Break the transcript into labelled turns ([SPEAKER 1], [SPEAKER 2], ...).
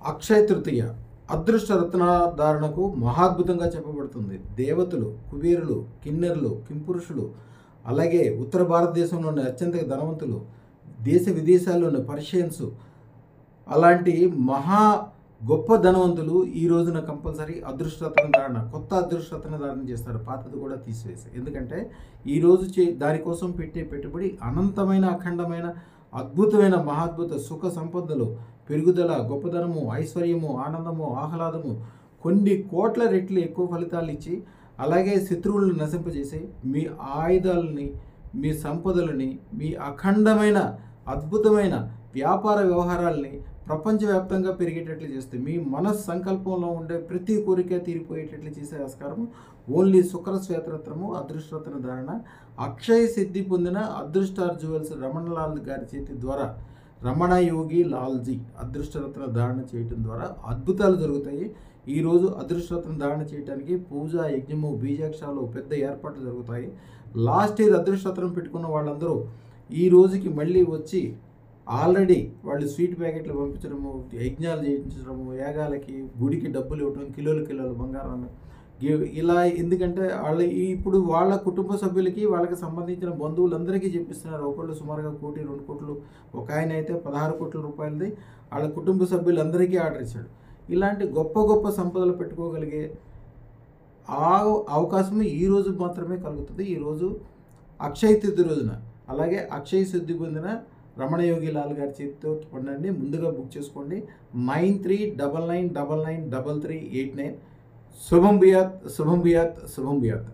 [SPEAKER 1] అక్షయ తృతీయ అదృష్ట రత్నధారణకు మహాద్భుతంగా చెప్పబడుతుంది. దేవతలు, కుబేరులు, కిన్నెరులు, కింపురుషులు, అలాగే ఉత్తర భారతదేశంలోని అత్యంత ధనవంతులు, దేశ విదేశాల్లోని పర్షియన్స్, అలాంటి మహా గొప్ప ధనవంతులు ఈ రోజున కంపల్సరీ అదృష్టరత్న ధారణ, కొత్త అదృష్టరత్న ధారణ చేస్తారు, పాతది కూడా తీసివేసి. ఎందుకంటే ఈరోజు దానికోసం పెట్టే పెట్టుబడి అనంతమైన, అఖండమైన, అద్భుతమైన, మహాద్భుత సుఖ సంపదలు, పెరుగుదల, గొప్పదనము, ఐశ్వర్యము, ఆనందము, ఆహ్లాదము, కొన్ని కోట్ల రెట్లు ఎక్కువ ఫలితాలు ఇచ్చి, అలాగే శత్రువులను నశింపజేసి, మీ ఆయుధాలని, మీ సంపదలని, మీ అఖండమైన అద్భుతమైన వ్యాపార వ్యవహారాలని ప్రపంచవ్యాప్తంగా పెరిగేటట్లు చేస్తే, మీ మనస్సంకల్పంలో ఉండే ప్రతి కోరిక తీరిపోయేటట్లు చేసే ఆస్కారం ఓన్లీ శుక్ర శ్వేతరత్నము అదృష్టరత్న ధారణ. అక్షయ సిద్ధి పొందిన అదృష్టార్ జ్యువెల్స్ రమణలాల్ గారి చేతి ద్వారా, రమణ యోగి లాల్జీ అదృష్టరత్న ధారణ చేయటం ద్వారా అద్భుతాలు జరుగుతాయి. ఈరోజు అదృష్టరత్న ధారణ చేయడానికి పూజ, యజ్ఞము, బీజాక్షాలు, పెద్ద ఏర్పాట్లు జరుగుతాయి. లాస్ట్ ఇయర్ అదృష్టరత్నం పెట్టుకున్న వాళ్ళందరూ ఈ రోజుకి మళ్ళీ వచ్చి ఆల్రెడీ వాళ్ళు స్వీట్ ప్యాకెట్లు పంపించడము, యజ్ఞాలు చేయించడము, యాగాలకి, గుడికి డబ్బులు ఇవ్వడం, కిలోలు కిలోలు బంగారాన్ని ఇలా. ఎందుకంటే ఇప్పుడు వాళ్ళ కుటుంబ సభ్యులకి, వాళ్ళకి సంబంధించిన బంధువులందరికీ చెప్పిస్తున్నారు. ఒకళ్ళు సుమారుగా 1 కోటి 2 కోట్లు, ఒక ఆయన అయితే 16 కోట్ల రూపాయలది వాళ్ళ కుటుంబ సభ్యులందరికీ ఆర్డర్ ఇచ్చాడు. ఇలాంటి గొప్ప గొప్ప సంపదలు పెట్టుకోగలిగే అవకాశం ఈ రోజు మాత్రమే కలుగుతుంది. ఈరోజు అక్షయ తిథి రోజున. అలాగే అక్షయ సిద్ధి పొందిన రమణయోగి లాల్ గారి చేతితో పొందండి. ముందుగా బుక్ చేసుకోండి. 9399993389. శుభం బియాత్, శుభం బియాత్, శుభం బియాత్.